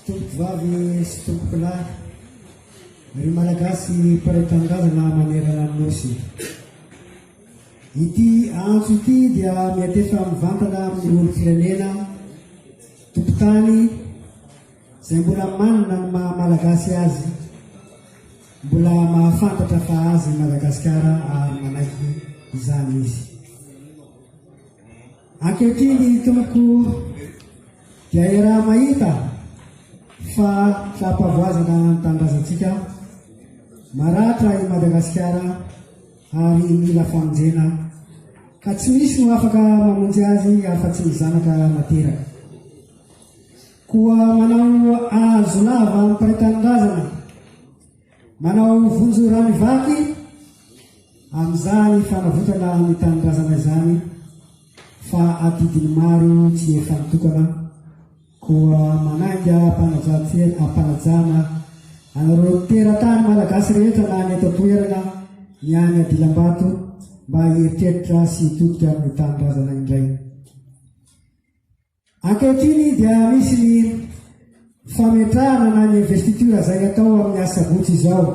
Vavy sy tompokolahy ry malagasy paritangazana manerana ny nosy. Ity antso ity dia mety efa mivantana amin'ny olo firenena tompotany izay mbola manana ny maha malagasy azy, mbola mahafantatra fa azy Madagasikara ary manaiky izany izy. Ankehitriny tomoko dia raha mahita fa trampavoazana ny tanindrazantsika maratra i Madagasikara ary mila famonjena ka tsy misy no afaka mamonjy azy afa-tsy ny zanaka nateraka. Koa manao azo lava amin'ny paritandrazana, manao vonjo ranivaky amin'izany fanavotana ny tanindrazana izany fa adidiny maro tsy efa nitokana. Koa mananga ampanajana anareo teratany malagasy rehetra na ny eto toerana ny any Adilambato mba hieritreritra sy hitodika amin'ny tanindrazana indray. Ankehitriny dia misy ny fametrahana na ny investitura izay atao amin'ny asabotsy izao.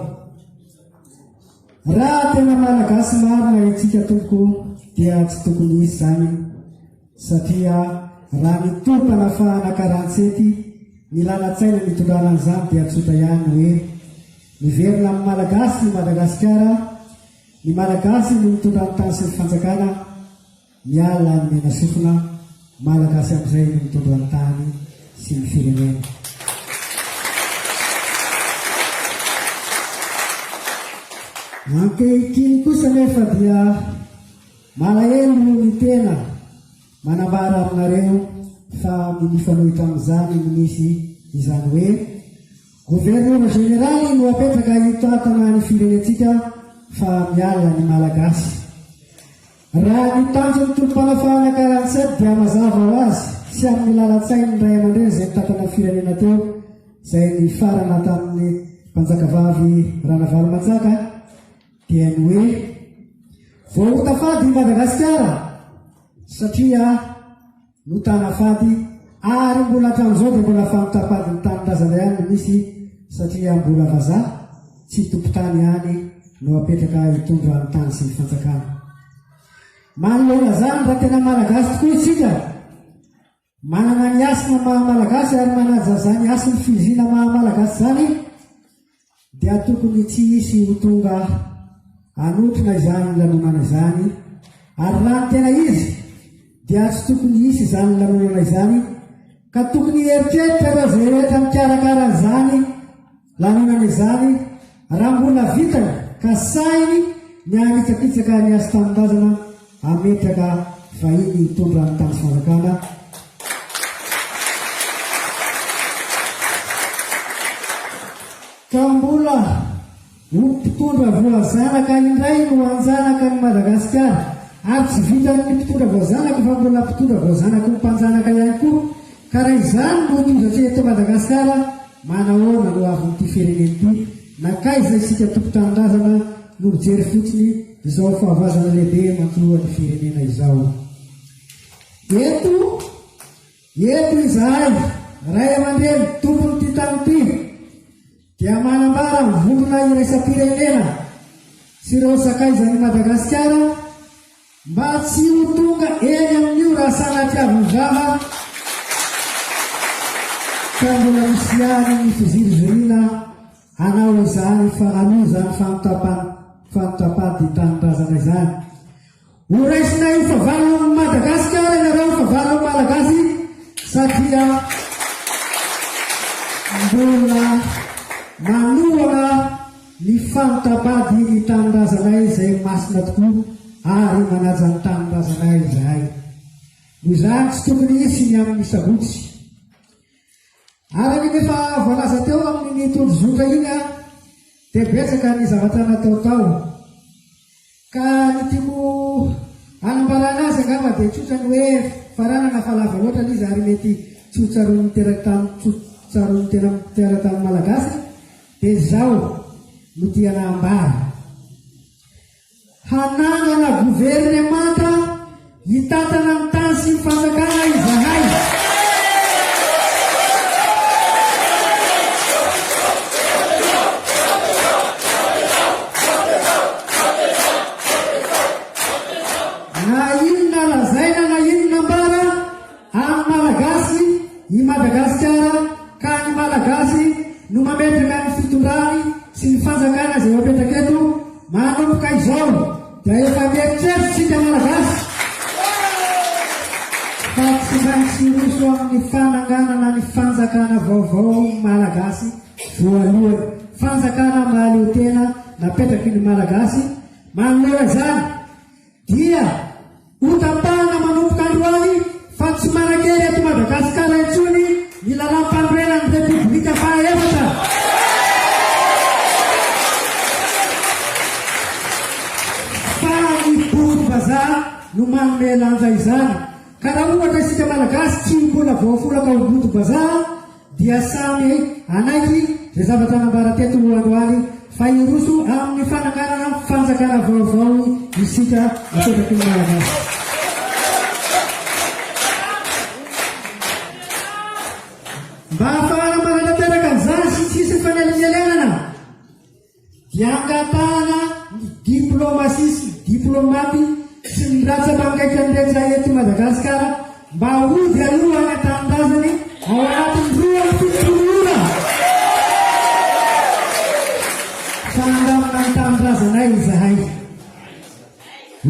Raha tena malagasy marina itsika tompoko dia tsy tokony hisy izany, satria raha nitopana fa nakarantsety ny lalan-tsaina nitondrana an'izany dia tsotra ihany hoe miverina amin'ny malagasy ny Madagasikara, ny malagasy no mitondra ny tany sy ny fanjakana, miala ny mena sofina, malagasy amin'izay no mitondra ny tany sy ny firenena. Ankehitriny kosa nefa dia malahelo ny tena manambara aminareo fa mifanohitra amin'izany no misy izany hoe gouvernement général no apetraka hitatana ny firenetsika fa miala ny malagasy. Raha ny tanjony tolom-panafahana 47 dia mazava ho azy sy amin'ny lalan-tsainy ray aman-dreny izay nitatana ny firenena teo, izay ny farana tamin'ny mpanjakavavy Ranavalomanjaka dia ny hoe vao hotafady i Madagasikara satria no tana fady ary mbola hatramin'izao dia mbola famitapady ny tanindrazana ihany no misy, satria mbola vazaha tsy tompotany ihany no apetraka hitondra ny tany sy ny fanjakana. Manoloana zany raha tena malagasy tokoa isika, manana ny asina maha malagasy ary manaja zany asiny fizina maha malagasy zany, dia tokony tsy hisy ho tonga anotrina izany lanonana izany, ary raha tena izy dia tsy tokony hisy izany lanonana izany, ka tokony eritreritra raha izay rehetra mikarakara izany lanonana izany raha mbola vitany ka sainy ny anitsakitsaka ny asa tanindrazana ametraka vahiny hitondra ny tany sy fanjakana. Ka mbola mpitondra voazanaka indray no anjanaka ny Madagasikara, ary tsy vitany ny mpitondra voazanaka fa mbola mpitondra voazanaka ny mpanjanaka ihany koa, ka raha izany no tondratra eto Madagasikara, manahoana no avy n'ity firenena ity, nakaiza isika tompo-tanindrazana no mijery fotsiny izao fahavazana lehibe mantoroa ny firenena izao. Eto izahay ray aman-dreny tompony ity tany ity dia manambara mivondrona iraisam-pirenena sy ireo sakaizan'i Madagasikara mba tsy ho tonga eny amin'io raha sanatiavy vava ka mbola misy ihany ny fizirizorina hanao izany fa hanao izany fanotapady tanindrazana izany. Horaisina io fahavalo amin'ny Madagasikara ianareo fahavalo malagasy, satria mbola manoana ny fanotapady ny tanindrazanay izay masina tokoa ary manaja ny tanindrazanay izahay. Noho izany tsy tokony hisy ny amin'ny sabotsy. Araka nefa voalaza teo amin'ny tondrozotra iny dia betsaka ny zavatra nataotao, ka ny tiako hanambarana azy angamba dia tsotra ny hoe faranana fa lava loatra izy ary mety tsy ho tsaroan'ny teratany malagasy, dia izao no tiana hambara: hananana gouvernemanta hitatana ny tany sy ny fanjakana izahay. fananganana ny fanjakana vaovao malagasy voalohany. Fanjakana mahaleo tena napetraky ny malagasy manolora zany dia hotapahana manomboka androany fa tsy manakery eto Madagasikara intsony ny lalam-panorenan'ny Repoblika fahaefatra. Fa ny bokom-bazaha no manome lanja izany. Ka raha ohatra isika malagasy tsy mbola voafolaka ho bokom-bazaha dia samy anaiky izay zavatra nambaran-teto androany fa iroso amin'ny fananganana fanjakana vaovao isika apetraky ny malagasy. Mba ahafahana mananateraka an'izany sy tsisy fanelinelenana dia angatahana ny diplomasia sy diplomaty sy ny ratsa-mangaika ndraiky eto Madagasikara mba hody aloha anatanindrazany ao anatin'ny 2 ora. Fanangamana ny tanindrazanay izahay.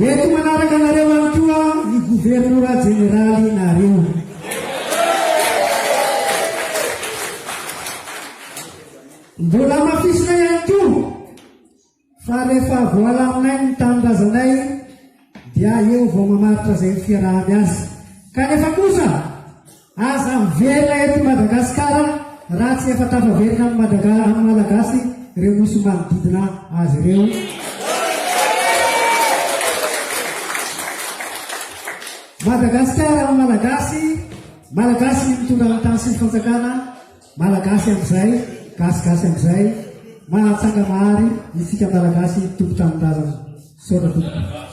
Eto manaraka nareo any koa ny gouvernorat generaly nareo. Mbola mafisina ihany koa fa rehefa voalaminay ny tanindrazanay dia eo vao mamaritra izay fiarahany azy. Kanefa kosa aza miverina eto Madagasikara raha tsy efa tafaverina amin'ny malagasy ireo nosy manodidina azy ireo. Madagasikara amin'ny malagasy mitondra ny tany sy ny fanjakana, malagasy amin'izay, gasigasy amin'izay, mahatsanga mahary isika malagasy tompo tanindrazana. Saotra tompo.